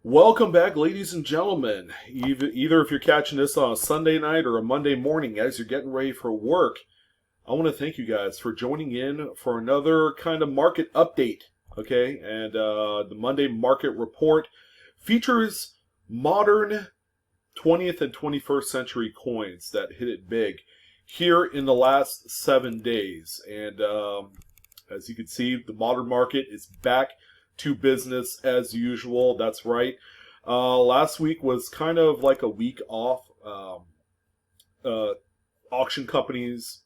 Welcome back, ladies and gentlemen. Either if you're catching this on a Sunday night or a Monday morning as you're getting ready for work, I want to thank you guys for joining in for another kind of market update. Okay, and the Monday market report features modern 20th and 21st century coins that hit it big here in the last 7 days. And as you can see, the modern market is back to business as usual. That's right. Last week was kind of like a week off. Auction companies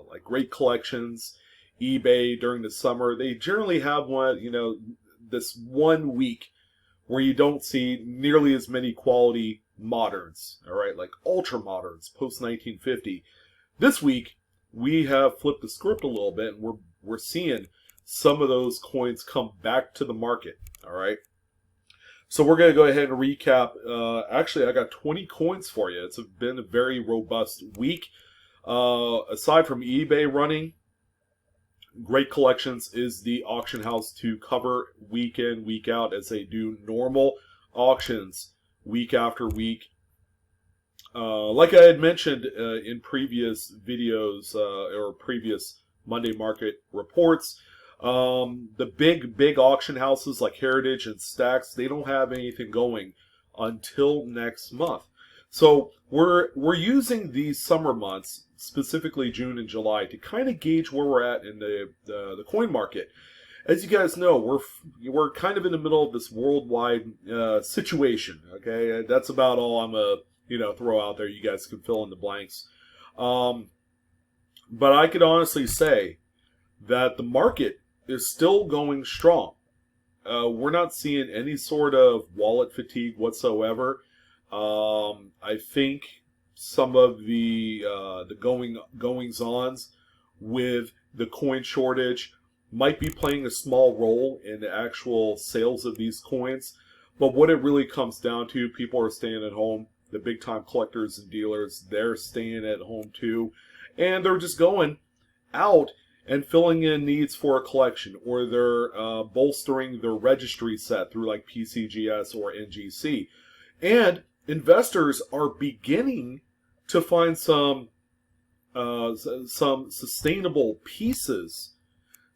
like Great Collections, eBay during the summer, they generally have this 1 week where you don't see nearly as many quality moderns, all right, like ultra moderns post 1950. This week we have flipped the script a little bit, and we're seeing some of those coins come back to the market. All right. So we're going to go ahead and recap. Actually, I got 20 coins for you. It's been a very robust week. Aside from eBay running, Great Collections is the auction house to cover week in, week out as they do normal auctions week after week. Like I had mentioned in previous videos or previous Monday market reports, the big auction houses like Heritage and Stax, they don't have anything going until next month. So we're using these summer months, specifically June and July, to kind of gauge where we're at in the coin market. As you guys know, we're kind of in the middle of this worldwide situation. Okay, that's about all I'm gonna throw out there. You guys can fill in the blanks. But I could honestly say that the market is still going strong. We're not seeing any sort of wallet fatigue whatsoever. I think some of the goings-ons with the coin shortage might be playing a small role in the actual sales of these coins. But what it really comes down to, people are staying at home. The big-time collectors and dealers, they're staying at home too. And they're just going out and filling in needs for a collection, or they're bolstering their registry set through like PCGS or NGC. And investors are beginning to find some sustainable pieces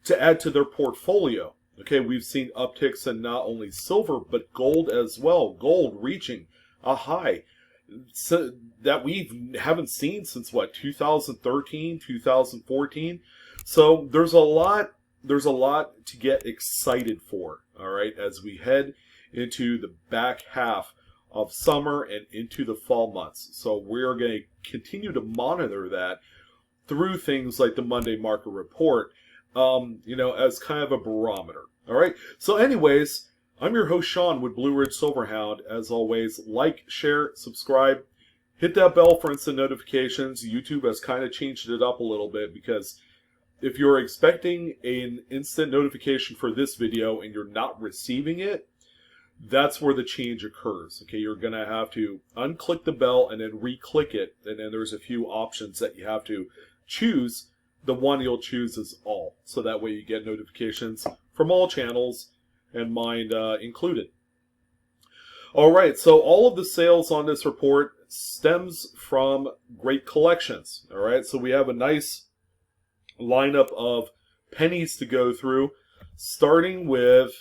to add to their portfolio. Okay, we've seen upticks in not only silver but gold as well. Gold reaching a high that we haven't seen since 2013, 2014. So there's a lot to get excited for, all right, as we head into the back half of summer and into the fall months. So we're going to continue to monitor that through things like the Monday market report, as kind of a barometer. All right. So anyways, I'm your host, Sean, with Blue Ridge Silverhound. As always, like, share, subscribe, hit that bell for instant notifications. YouTube has kind of changed it up a little bit, because if you're expecting an instant notification for this video and you're not receiving it, that's where the change occurs. Okay, you're going to have to unclick the bell and then re-click it, and then there's a few options that you have to choose. The one you'll choose is all, so that way you get notifications from all channels, and mine included. All right, so all of the sales on this report stems from Great Collections. All right, so we have a nice lineup of pennies to go through, starting with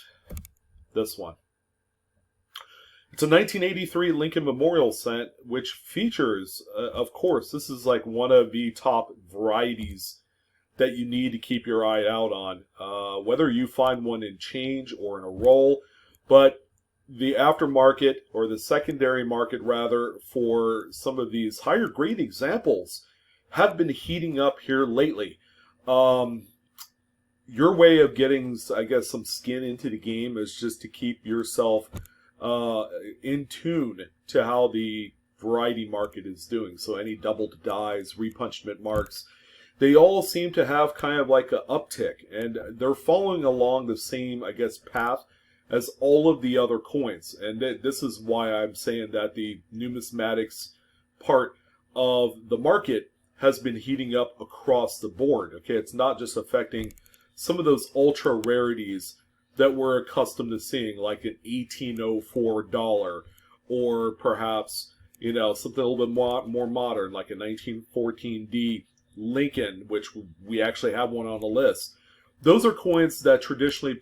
this one. It's a 1983 Lincoln Memorial cent, which features, of course, this is like one of the top varieties that you need to keep your eye out on, whether you find one in change or in a roll. But the aftermarket, or the secondary market rather, for some of these higher grade examples have been heating up here lately. Your way of getting, I guess, some skin into the game is just to keep yourself in tune to how the variety market is doing. So any doubled dies, repunchment marks, they all seem to have kind of like an uptick, and they're following along the same, I guess, path as all of the other coins. And this is why I'm saying that the numismatics part of the market has been heating up across the board. Okay, it's not just affecting some of those ultra rarities that we're accustomed to seeing, like an 1804 dollar, or perhaps, something a little bit more modern, like a 1914D Lincoln, which we actually have one on the list. Those are coins that traditionally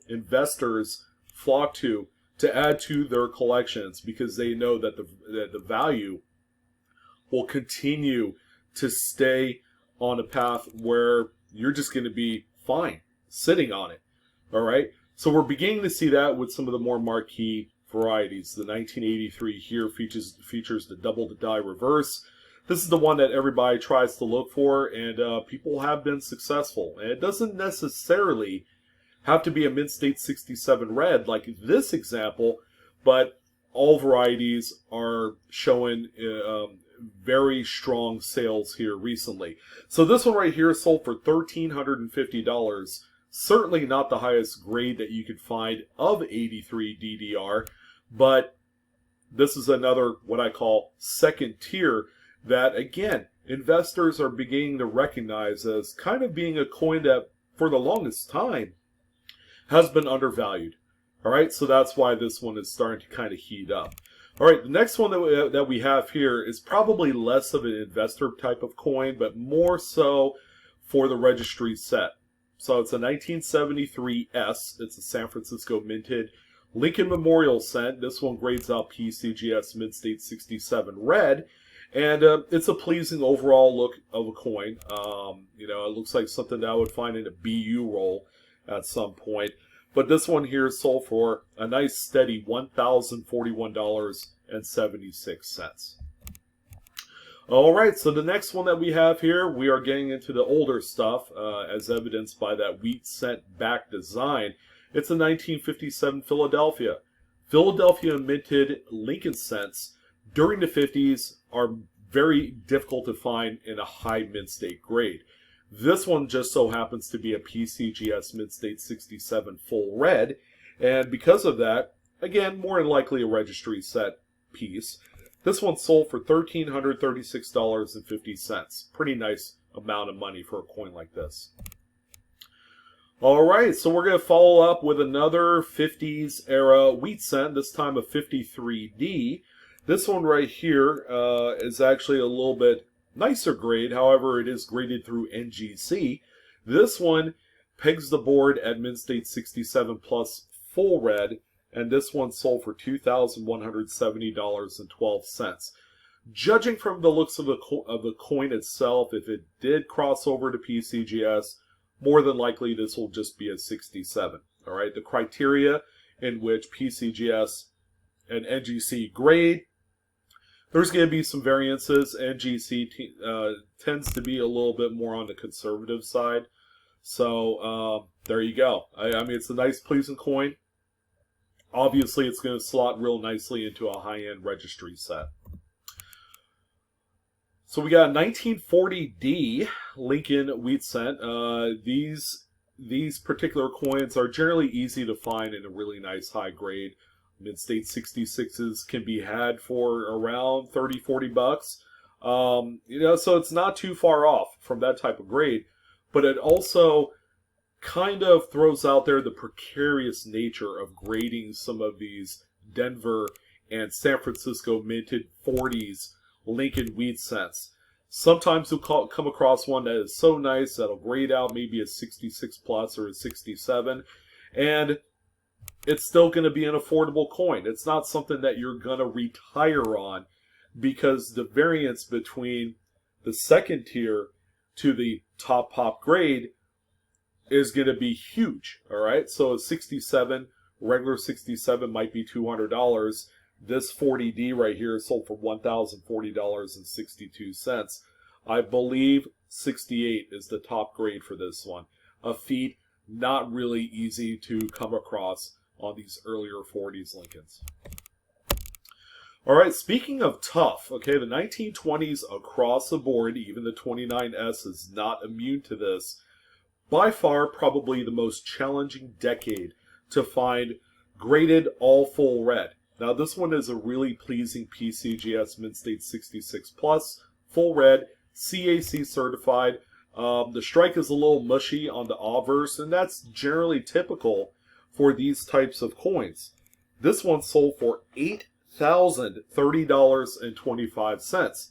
investors, flock to add to their collections because they know that the value will continue to stay on a path where you're just going to be fine sitting on it. All right. So we're beginning to see that with some of the more marquee varieties. The 1983 here features the double the die reverse. This is the one that everybody tries to look for, and people have been successful. And it doesn't necessarily have to be a mint state 67 red like this example, but all varieties are showing very strong sales here recently. So this one right here sold for $1,350. Certainly not the highest grade that you could find of 83 DDR, but this is another what I call second tier that, again, investors are beginning to recognize as kind of being a coin that, for the longest time, has been undervalued. All right, so that's why this one is starting to kind of heat up. All right, the next one that we have here is probably less of an investor type of coin, but more so for the registry set. So it's a 1973 S. It's a San Francisco minted Lincoln Memorial cent. This one grades out PCGS Mint State 67 red. And it's a pleasing overall look of a coin. It looks like something that I would find in a BU roll at some point. But this one here sold for a nice steady $1,041.76. All right, so the next one that we have here, we are getting into the older stuff, as evidenced by that wheat cent back design. It's a 1957 Philadelphia. Philadelphia minted Lincoln cents during the 50s are very difficult to find in a high mint state grade. This one just so happens to be a PCGS Mint State 67 full red, and because of that, again, more than likely a registry set piece. This one sold for $1,336.50. Pretty nice amount of money for a coin like this. All right, so we're going to follow up with another 50s era wheat cent, this time a 53D. This one right here is actually a little bit nicer grade. However, it is graded through NGC. This one pegs the board at Mint State 67 plus full red, and this one sold for $2,170.12. Judging from the looks of the coin itself, if it did cross over to PCGS, more than likely this will just be a 67. All right, the criteria in which PCGS and NGC grade, there's going to be some variances. NGC tends to be a little bit more on the conservative side. So there you go. I mean, it's a nice, pleasing coin. Obviously, it's going to slot real nicely into a high-end registry set. So we got a 1940D Lincoln wheat cent. These particular coins are generally easy to find in a really nice high grade. Mint State 66s can be had for around 30-40 bucks. So it's not too far off from that type of grade, but it also kind of throws out there the precarious nature of grading some of these Denver and San Francisco minted 40s Lincoln wheat cents. Sometimes you'll come across one that is so nice that'll grade out maybe a 66 plus or a 67, and it's still going to be an affordable coin. It's not something that you're going to retire on, because the variance between the second tier to the top pop grade is going to be huge. All right, so a 67, regular 67 might be $200. This 40D right here is sold for $1,040.62. I believe 68 is the top grade for this one. A feat not really easy to come across on these earlier 40s Lincolns. All right, speaking of tough, okay, the 1920s across the board, even the 29S is not immune to this. By far, probably the most challenging decade to find graded all full red. Now, this one is a really pleasing PCGS Mint State 66 plus, full red, CAC certified. The strike is a little mushy on the obverse, and that's generally typical for these types of coins. This one sold for $8,030.25,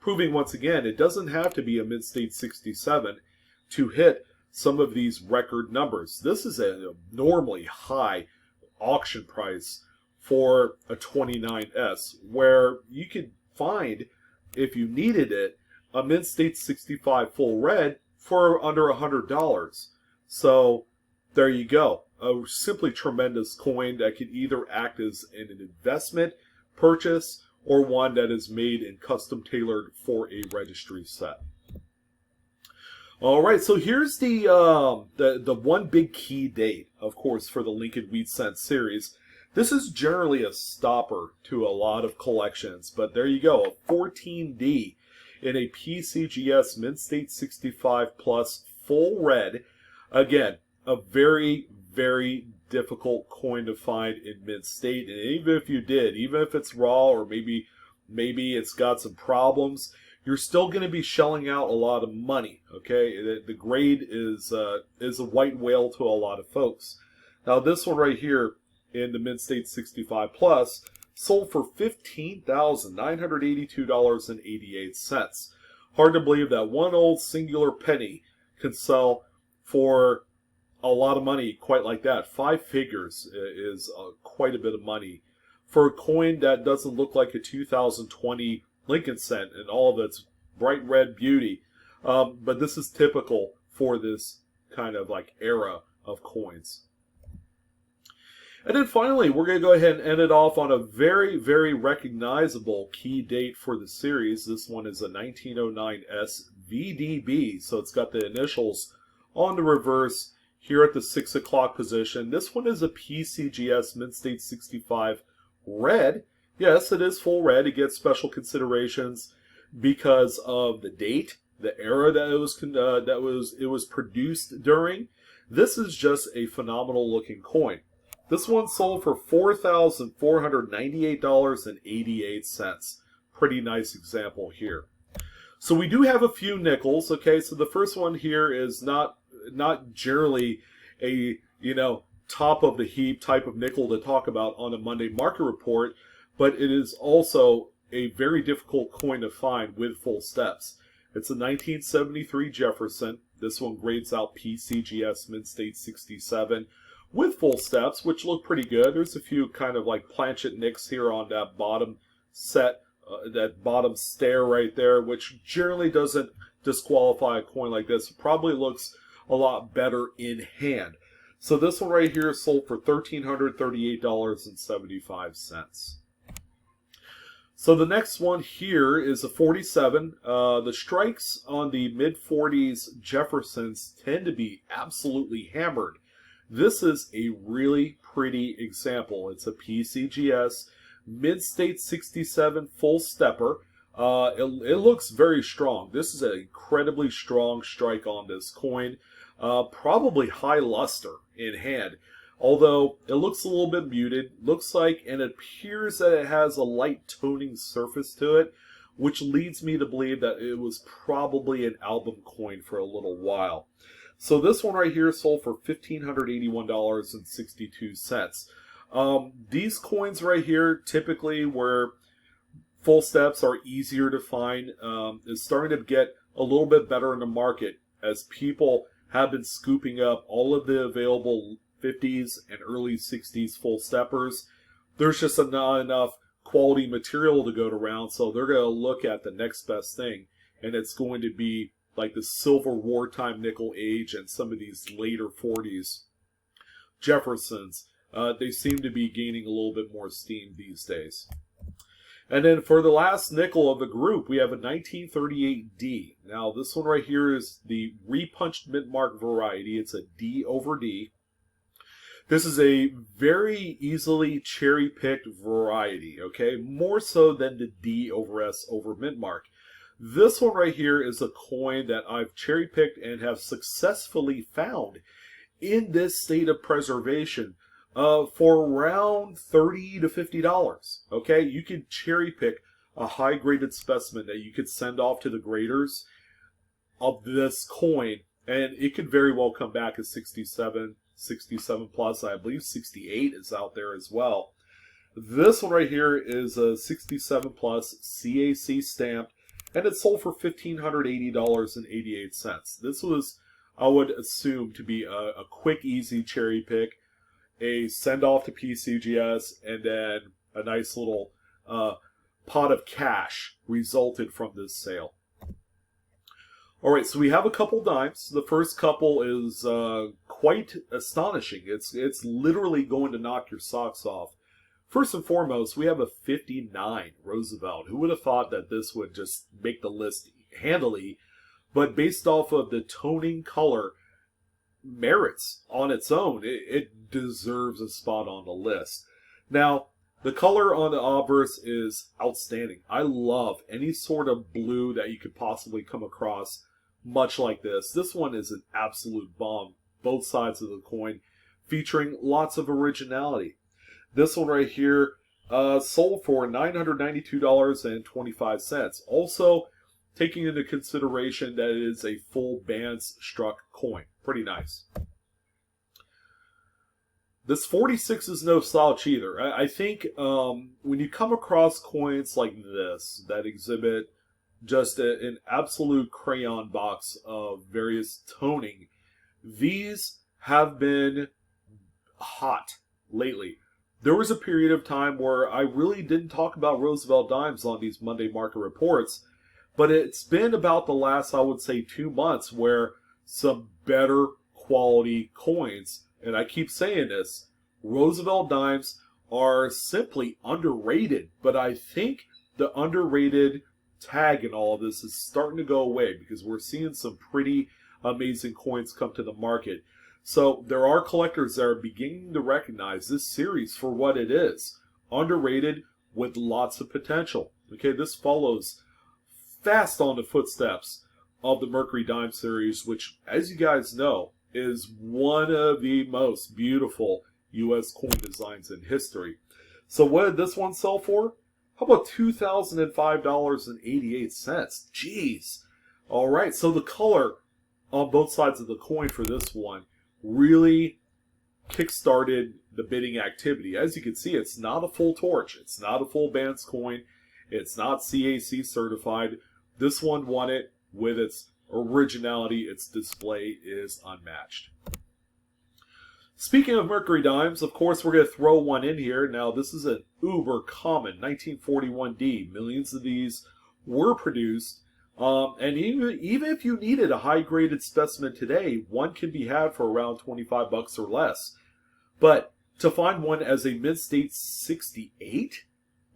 proving once again it doesn't have to be a mid-state 67 to hit some of these record numbers. This is an abnormally high auction price for a 29S, where you could find, if you needed it, a mid-state 65 full red for under $100. So there you go. A simply tremendous coin that could either act as an investment purchase or one that is made and custom tailored for a registry set. All right, so here's the one big key date, of course, for the Lincoln Wheat Cent series. This is generally a stopper to a lot of collections, but there you go, a 14D in a PCGS Mid-State 65 Plus full red. Again, a very, very difficult coin to find in mid-state, and even if you did, even if it's raw or maybe it's got some problems, you're still going to be shelling out a lot of money. Okay, the grade is a white whale to a lot of folks. Now this one right here in the mid-state 65 plus sold for $15,982.88. Hard to believe that one old singular penny can sell for a lot of money quite like that. 5 figures is quite a bit of money for a coin that doesn't look like a 2020 Lincoln Cent and all of its bright red beauty. But this is typical for this kind of like era of coins. And then finally, we're going to go ahead and end it off on a very, very recognizable key date for the series. This one is a 1909S VDB, so it's got the initials on the reverse here at the 6 o'clock position. This one is a PCGS Mid-State 65 red. Yes, it is full red. It gets special considerations because of the date, the era that it was produced during. This is just a phenomenal looking coin. This one sold for $4,498.88. Pretty nice example here. So we do have a few nickels. Okay, so the first one here is not generally a top of the heap type of nickel to talk about on a Monday market report, but it is also a very difficult coin to find with full steps. It's a 1973 Jefferson. This one grades out PCGS Mid-State 67 with full steps, which look pretty good. There's a few kind of like planchet nicks here on that bottom set, that bottom stair right there, which generally doesn't disqualify a coin like this. It probably looks a lot better in hand. So this one right here sold for $1,338.75. So the next one here is a 47. The strikes on the mid-40s Jeffersons tend to be absolutely hammered. This is a really pretty example. It's a PCGS Mid-State 67 full stepper. It looks very strong. This is an incredibly strong strike on this coin. Probably high luster in hand. Although it looks a little bit muted, looks like, and it appears that it has a light toning surface to it, which leads me to believe that it was probably an album coin for a little while. So this one right here sold for $1,581.62. These coins right here, typically where full steps are easier to find, is starting to get a little bit better in the market as people have been scooping up all of the available 50s and early 60s full steppers. There's just not enough quality material to go around, so they're going to look at the next best thing, and it's going to be like the silver wartime nickel age and some of these later 40s Jeffersons. They seem to be gaining a little bit more steam these days. And then for the last nickel of the group, we have a 1938D. Now this one right here is the repunched mint mark variety. It's a D over D. This is a very easily cherry-picked variety, okay? More so than the D over S over mint mark. This one right here is a coin that I've cherry-picked and have successfully found in this state of preservation for around $30 to $50. Okay, you could cherry-pick a high-graded specimen that you could send off to the graders of this coin, and it could very well come back as 67, 67 plus. I believe 68 is out there as well. This one right here is a 67 plus CAC stamped, and it sold for $1,580.88. This was, I would assume, to be a quick, easy cherry pick, a send off to PCGS, and then a nice little pot of cash resulted from this sale. All right, so we have a couple dimes. The first couple is quite astonishing. It's literally going to knock your socks off. First and foremost, we have a 59 Roosevelt. Who would have thought that this would just make the list handily? But based off of the toning color merits on its own, it deserves a spot on the list. Now, the color on the obverse is outstanding. I love any sort of blue that you could possibly come across, much like this. This one is an absolute bomb, both sides of the coin, featuring lots of originality. This one right here sold for $992.25. Also, taking into consideration that it is a full band struck coin. Pretty nice. This 46 is no slouch either. I think when you come across coins like this that exhibit just an absolute crayon box of various toning, these have been hot lately. There was a period of time where I really didn't talk about Roosevelt Dimes on these Monday market reports, but it's been about the last, I would say, 2 months where some better quality coins, and I keep saying this, Roosevelt Dimes are simply underrated, but I think the underrated tag in all of this is starting to go away because we're seeing some pretty amazing coins come to the market. So there are collectors that are beginning to recognize this series for what it is. Underrated with lots of potential. Okay, this follows fast on the footsteps of the Mercury Dime series, which, as you guys know, is one of the most beautiful U.S. coin designs in history. So what did this one sell for? How about $2,005.88? Jeez. All right, so the color on both sides of the coin for this one really kick-started the bidding activity. As you can see, it's not a full torch. It's not a full bands coin. It's not CAC certified. This one won it with its originality. Its display is unmatched. Speaking of Mercury Dimes, of course, we're going to throw one in here. Now, this is an uber common 1941D. Millions of these were produced. And even if you needed a high-graded specimen today, one can be had for around 25 bucks or less. But to find one as a mid-state 68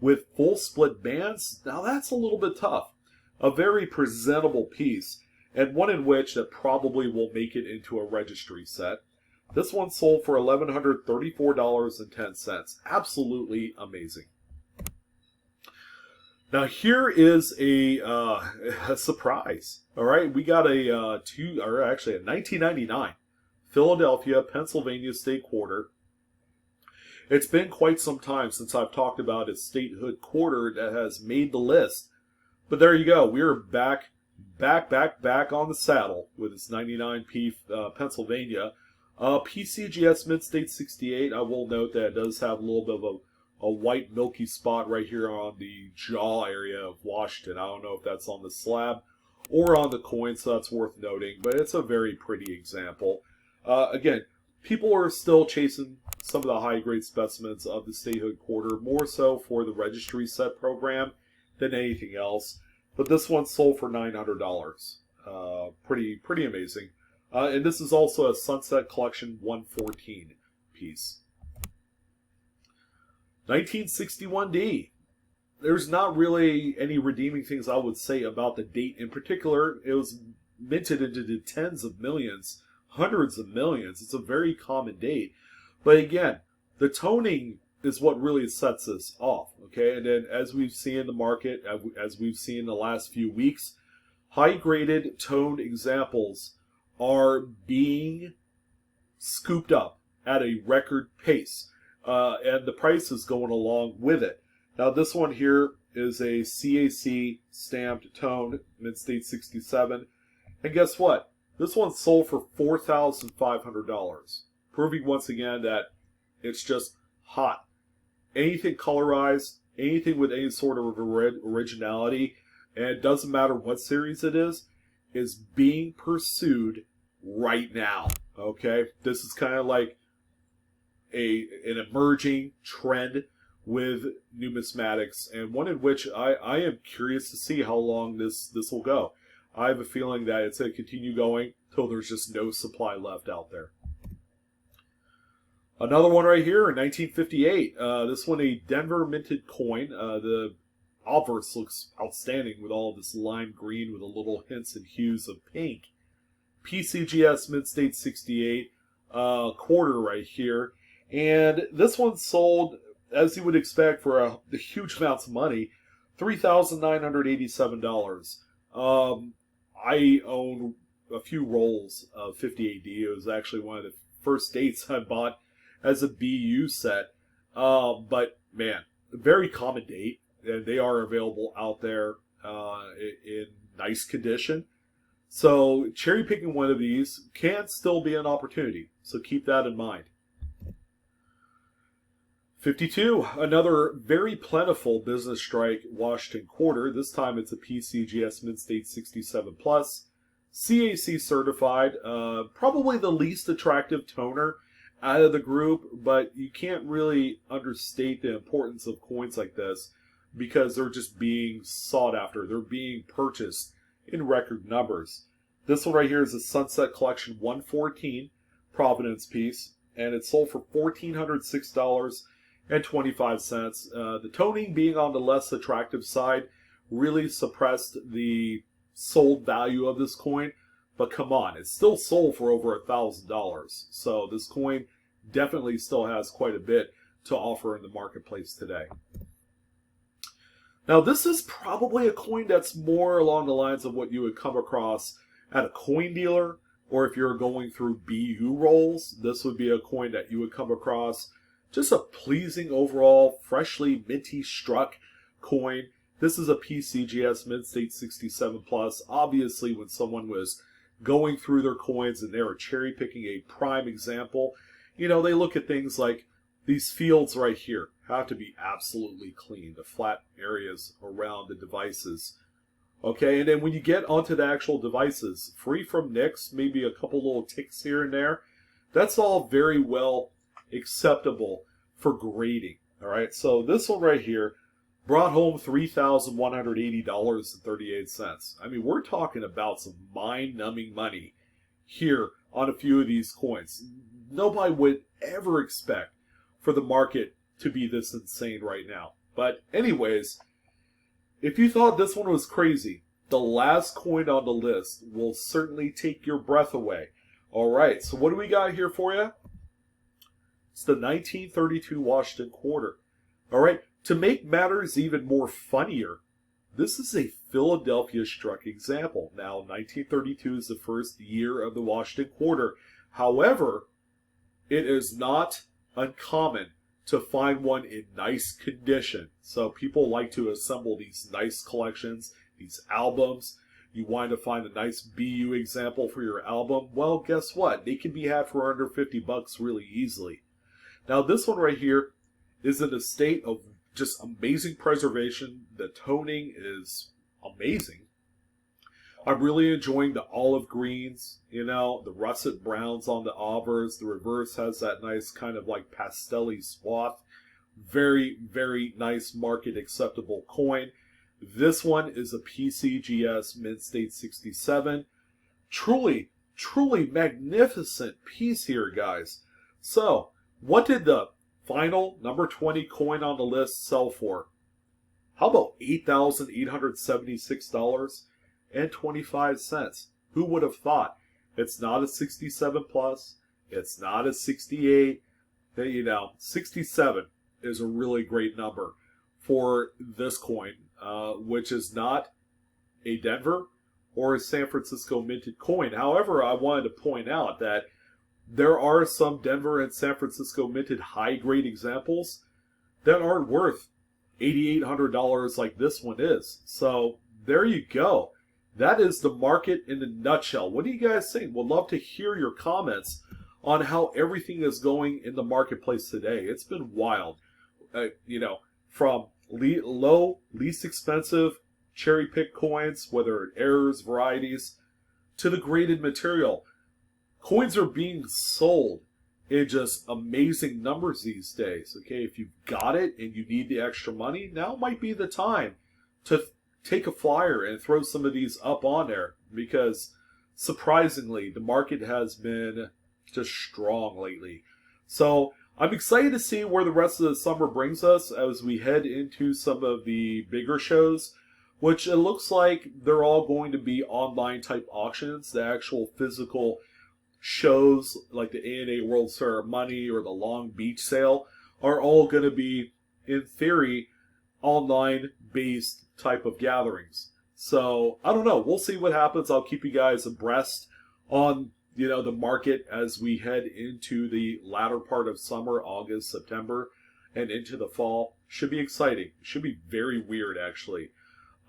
with full split bands, now that's a little bit tough. A very presentable piece, and one in which that probably will make it into a registry set. This one sold for $1,134.10. Absolutely amazing. Now here is a surprise. All right, we got a 1999 Philadelphia, Pennsylvania State Quarter. It's been quite some time since I've talked about a statehood quarter that has made the list. But there you go. We're back on the saddle with this 99p Pennsylvania. PCGS Mid-State 68, I will note that it does have a little bit of a white milky spot right here on the jaw area of Washington. I don't know if that's on the slab or on the coin, so that's worth noting. But it's a very pretty example. Again, people are still chasing some of the high-grade specimens of the statehood quarter, more so for the registry set program than anything else. But this one sold for $900. Pretty amazing. And this is also a Sunset Collection 114 piece. 1961D. There's not really any redeeming things I would say about the date in particular. It was minted into the tens of millions, hundreds of millions. It's a very common date. But again, the toning is what really sets this off. Okay, and then as we've seen in the market, as we've seen in the last few weeks, high-graded toned examples are being scooped up at a record pace, and the price is going along with it. Now, this one here is a CAC stamped tone, Mid-State 67, and guess what? This one sold for $4,500. proving once again that it's just hot. Anything colorized, anything with any sort of originality, and it doesn't matter what series it is being pursued right now. Okay, this is kind of like an emerging trend with numismatics, and one in which I am curious to see how long this will go. I have a feeling that it's going to continue going till there's just no supply left out there. Another one right here in 1958. This one, a Denver minted coin. The obverse looks outstanding with all of this lime green with a little hints and hues of pink. PCGS Mid-State 68 quarter right here. And this one sold, as you would expect, for the huge amounts of money, $3,987. I own a few rolls of 58D. It was actually one of the first dates I bought as a BU set. But man, very common date, and they are available out there in nice condition. So cherry picking one of these can still be an opportunity. So keep that in mind. 52, another very plentiful business strike Washington quarter. This time it's a PCGS Mid-State 67 Plus. CAC certified, probably the least attractive toner out of the group, but you can't really understate the importance of coins like this because they're just being sought after. They're being purchased in record numbers. This one right here is a Sunset Collection 114 Providence piece, and it sold for $1,406.25. The toning being on the less attractive side really suppressed the sold value of this coin, but come on, it's still sold for over $1,000. So this coin definitely still has quite a bit to offer in the marketplace today. Now this is probably a coin that's more along the lines of what you would come across at a coin dealer, or if you're going through BU rolls, this would be a coin that you would come across. Just a pleasing overall, freshly minty struck coin. This is a PCGS Mid-State 67 Plus. Obviously, when someone was going through their coins and they were cherry picking a prime example, you know, they look at things like these fields right here have to be absolutely clean, the flat areas around the devices. Okay, and then when you get onto the actual devices, free from nicks, maybe a couple little ticks here and there, that's all very well acceptable for grading. All right, so this one right here brought home $3,180.38. I mean, we're talking about some mind-numbing money here on a few of these coins. Nobody would ever expect for the market to be this insane right now. But anyways, if you thought this one was crazy, the last coin on the list will certainly take your breath away. All right, so what do we got here for you? It's the 1932 Washington quarter. All right, to make matters even more funnier, this is a Philadelphia struck example. Now, 1932 is the first year of the Washington quarter. However, it is not uncommon to find one in nice condition. So people like to assemble these nice collections, these albums. You want to find a nice BU example for your album? Well, guess what? They can be had for under $50 really easily. Now, this one right here is in a state of just amazing preservation. The toning is amazing. I'm really enjoying the olive greens, you know, the russet browns on the obverse. The reverse has that nice kind of like pastel-y swath. Very, very nice market acceptable coin. This one is a PCGS Mid-State 67. Truly, truly magnificent piece here, guys. So, what did the final number 20 coin on the list sell for? How about $8,876.25? Who would have thought? It's not a 67 plus. It's not a 68. You know, 67 is a really great number for this coin, which is not a Denver or a San Francisco minted coin. However, I wanted to point out that there are some Denver and San Francisco minted high-grade examples that aren't worth $8,800 like this one is. So there you go. That is the market in a nutshell. What do you guys think? Would love to hear your comments on how everything is going in the marketplace today. It's been wild. From low, least expensive cherry pick coins, whether it errors, varieties, to the graded material. Coins are being sold in just amazing numbers these days. Okay, if you've got it and you need the extra money, now might be the time to take a flyer and throw some of these up on there, because surprisingly, the market has been just strong lately. So I'm excited to see where the rest of the summer brings us as we head into some of the bigger shows, which it looks like they're all going to be online type auctions. The actual physical shows like the ANA World Fair Money or the Long Beach sale are all going to be, in theory, online based type of gatherings. So I don't know. We'll see what happens. I'll keep you guys abreast on the market as we head into the latter part of summer, August, September, and into the fall. Should be exciting. Should be very weird, actually.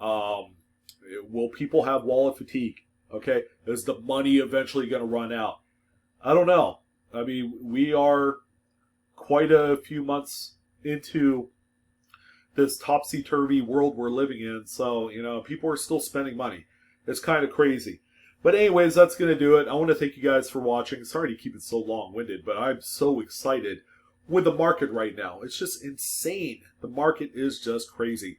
Will people have wallet fatigue? Okay, is the money eventually going to run out? I don't know. I mean, we are quite a few months into this topsy-turvy world we're living in, so, people are still spending money. It's kind of crazy. But anyways, that's going to do it. I want to thank you guys for watching. Sorry to keep it so long-winded, but I'm so excited with the market right now. It's just insane. The market is just crazy.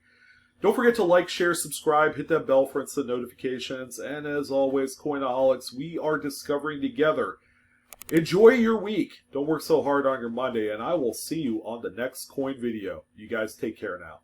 Don't forget to like, share, subscribe, hit that bell for instant notifications, and as always, Coinaholics, we are discovering together. Enjoy your week. Don't work so hard on your Monday, and I will see you on the next coin video. You guys take care now.